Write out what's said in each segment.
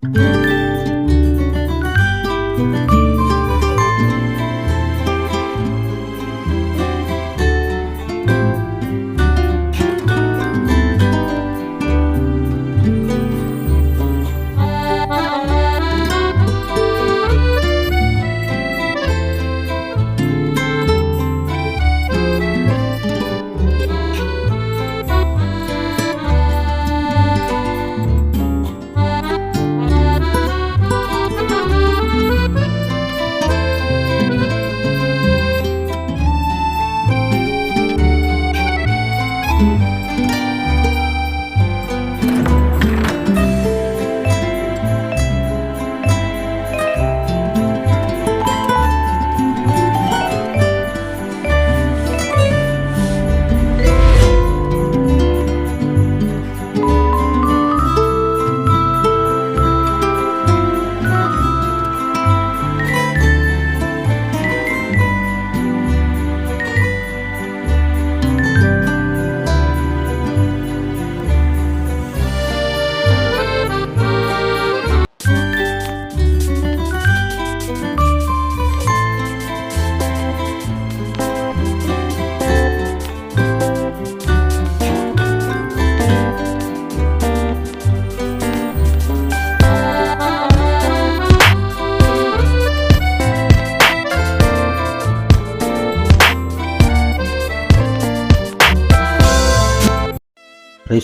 Praise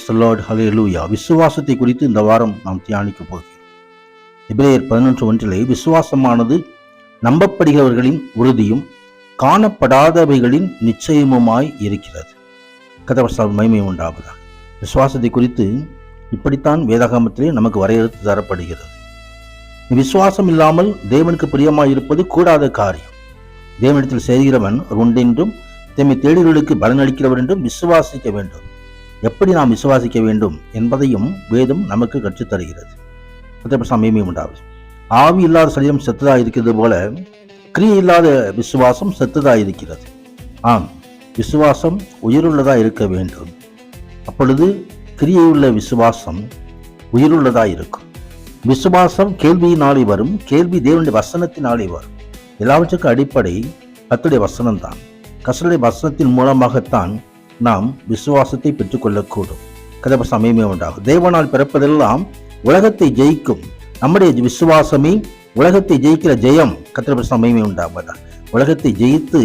the Lord, ஹல்லேலூயா. விசுவாசத்தை குறித்து இந்த வாரம் நாம் தியானிக்க போகிறோம். எபிரேயர் 11:1 விசுவாசமானது நம்பப்படுகிறவர்களின் உறுதியும் காணப்படாதவைகளின் நிச்சயமுமாய் இருக்கிறது. கர்த்தர் மகிமை உண்டாவதாக. விசுவாசத்தை குறித்து இப்படித்தான் வேதாகமத்திலே நமக்கு வரையறுத்து தரப்படுகிறது. விசுவாசம் இல்லாமல் தேவனுக்கு பிரியமாய் இருப்பது கூடாத காரியம். தேவனிடத்தில் செய்கிறவன் உண்டென்றும் தம்மை தேடுகிறவர்களுக்கு பலனளிக்கிறவர் என்றும் விசுவாசிக்க வேண்டும். எப்படி நாம் விசுவாசிக்க வேண்டும் என்பதையும் வேதம் நமக்கு கற்றுத்தருகிறது. மகிமை உண்டாவது. ஆவி இல்லாத சரீரம் செத்ததா இருக்கிறது போல கிரியை இல்லாத விசுவாசம் செத்ததா இருக்கிறது. ஆம், விசுவாசம் உயிருள்ளதா இருக்க வேண்டும். அப்பொழுது கிரியையுள்ள விசுவாசம் உயிருள்ளதா இருக்கும். விசுவாசம் கேள்வியினாலே வரும், கேள்வி தேவனுடைய வசனத்தினாலே வரும். எல்லாவற்றுக்கும் அடிப்படை கர்த்தருடைய வசனம்தான். கர்த்தருடைய வசனத்தின் மூலமாகத்தான் நாம் விசுவாசத்தை பெற்றுக்கொள்ளக்கூடும். கர்த்தருக்கு மகிமை உண்டாகும். தேவனால் பிறப்பதெல்லாம் உலகத்தை ஜெயிக்கும். நம்முடைய விசுவாசமே உலகத்தை ஜெயிக்கிற ஜெயம். கர்த்தருக்கு மகிமை உண்டாவதா. உலகத்தை ஜெயித்து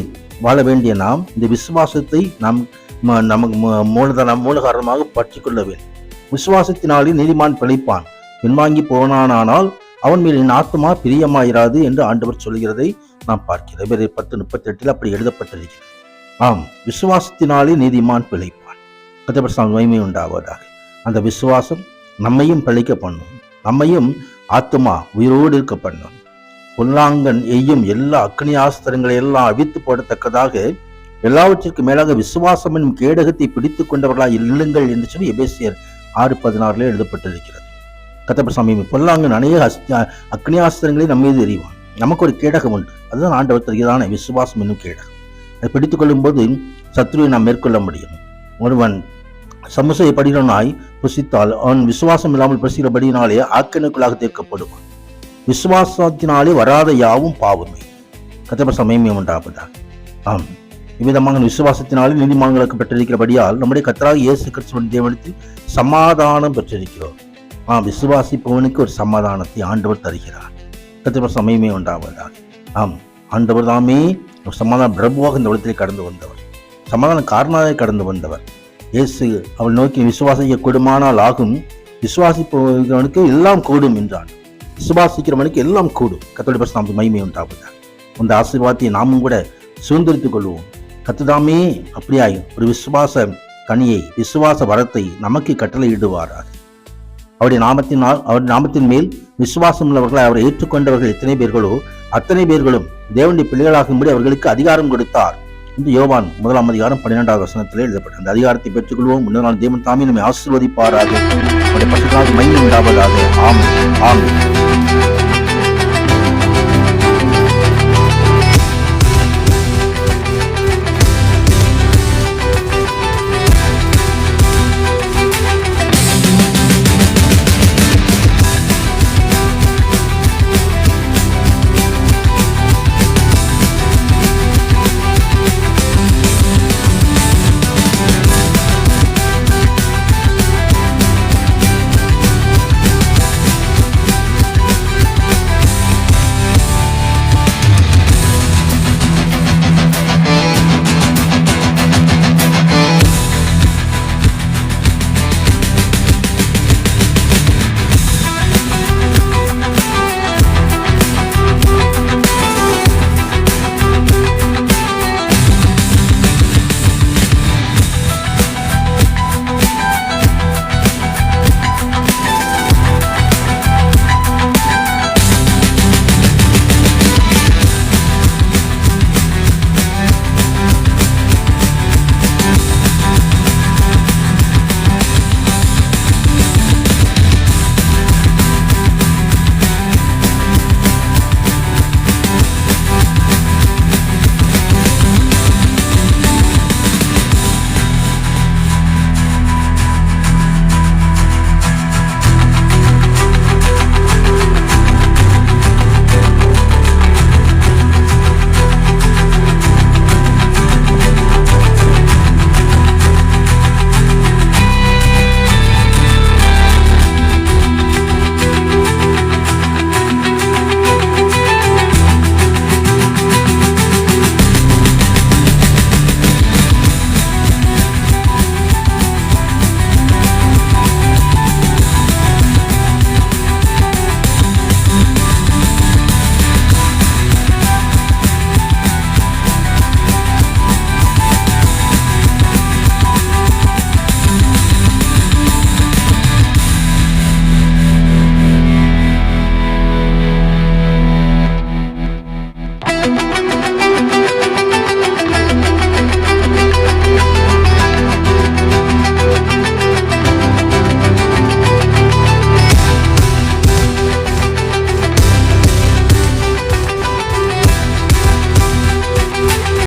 வாழ வேண்டிய நாம் இந்த விசுவாசத்தை நாம் நமக்கு மூலகாரணமாக பற்றிக்கொள்ள வேண்டும். விசுவாசத்தினாலே நீதிமான் பிழைப்பான், பின்வாங்கி போனானால் அவன் மேல் என் ஆத்துமா பிரியமாயிராது என்று ஆண்டவர் சொல்கிறதை நாம் பார்க்கிறோம். 10:38 அப்படி எழுதப்பட்டிருக்கிறது. ஆம், விசுவாசத்தினாலே நீதிமான் பிழைப்பான். கர்த்தருக்கு மகிமை உண்டாவதாக. அந்த விசுவாசம் நம்மையும் பிழைக்க பண்ணும், நம்மையும் ஆத்துமா உயிரோடு இருக்க பண்ணும். பொல்லாங்கன் எய்யும் எல்லா அக்னி ஆஸ்திரங்களை எல்லாம் அவித்து போடத்தக்கதாக எல்லாவற்றிற்கு மேலாக விசுவாசம் என்னும் கேடகத்தை பிடித்துக் கொண்டவர்களாக இல்லுங்கள் என்று சொல்லி எபேசியர் 6:16 எழுதப்பட்டிருக்கிறது. கர்த்தருக்கு மகிமை. பொல்லாங்கன் அநேக அக்னி ஆஸ்திரங்களை நம்ம மீது எறிவான். நமக்கு ஒரு கேடகம் உண்டு. அதுதான் ஆண்டவர் தருகிறதான விசுவாசம் என்னும் கேடகம். அதை பிடித்துக் கொள்ளும் போது சத்ருவை நாம் மேற்கொள்ள முடியும். ஒருவன் சமூசையை படினாய் புசித்தால் அவன் விசுவாசம் இல்லாமல் புசிக்கிறபடினாலே ஆக்கினைக்குள்ளாக தீர்க்கப்படுவான். விசுவாசத்தினாலே வராத யாவும் பாவமே. கர்த்தருக்கு மகிமை உண்டாவதாக. ஆம், இவ்விதமாக விசுவாசத்தினாலே நீதிமான்களுக்கு பெற்றிருக்கிறபடியால் நம்முடைய கர்த்தராகிய இயேசு கிறிஸ்துவின் தேவனிடத்தில் சமாதானம் பெற்றிருக்கிறோம். விசுவாசிப்பவனுக்கு ஒரு சமாதானத்தை ஆண்டவர் தருகிறார். கர்த்தருக்கு மகிமை உண்டாவதாக. ஆம், ஆண்டவர் தாமே சமாதான பிரபுவாக இந்த உலகத்திலே கடந்து வந்தவர், சமாதான காரணமாக கடந்து வந்தவர். இயேசு அவள் நோக்கி விசுவாசிக்க கூடுமானால் ஆகும், விசுவாசிப்பவனுக்கு எல்லாம் கூடும் என்றான். விசுவாசிக்கிறவனுக்கு எல்லாம் கூடும். கர்த்தருடைய நாமத்துக்கு மகிமை உண்டாவதாக. அந்த ஆசீர்வாதத்தை நாமும் கூட சுதந்திரித்துக் கொள்வோம். கர்த்ததாமே அப்படியாய் ஒரு விசுவாச கனியை, விசுவாச வரத்தை நமக்கு கட்டளையிடுவாராக. அவருடைய நாமத்தின் மேல் விசுவாசம் உள்ளவர்களை அவரை ஏற்றுக்கொண்டவர்கள் எத்தனை பேர்களோ அத்தனை பேர்களும் தேவனுடைய பிள்ளைகளாகும்படி அவர்களுக்கு அதிகாரம் கொடுத்தார் என்று யோவான் 1:12 எழுதப்பட்ட அந்த அதிகாரத்தை பெற்றுக்கொள்வோம். முன்ன நாள் தேவன் தாமே நம்மை ஆசீர்வதிப்பாராக. அவருடைய பரிசுத்தமாக மகிமை உண்டாவதாக. ஆமென், ஆமென்.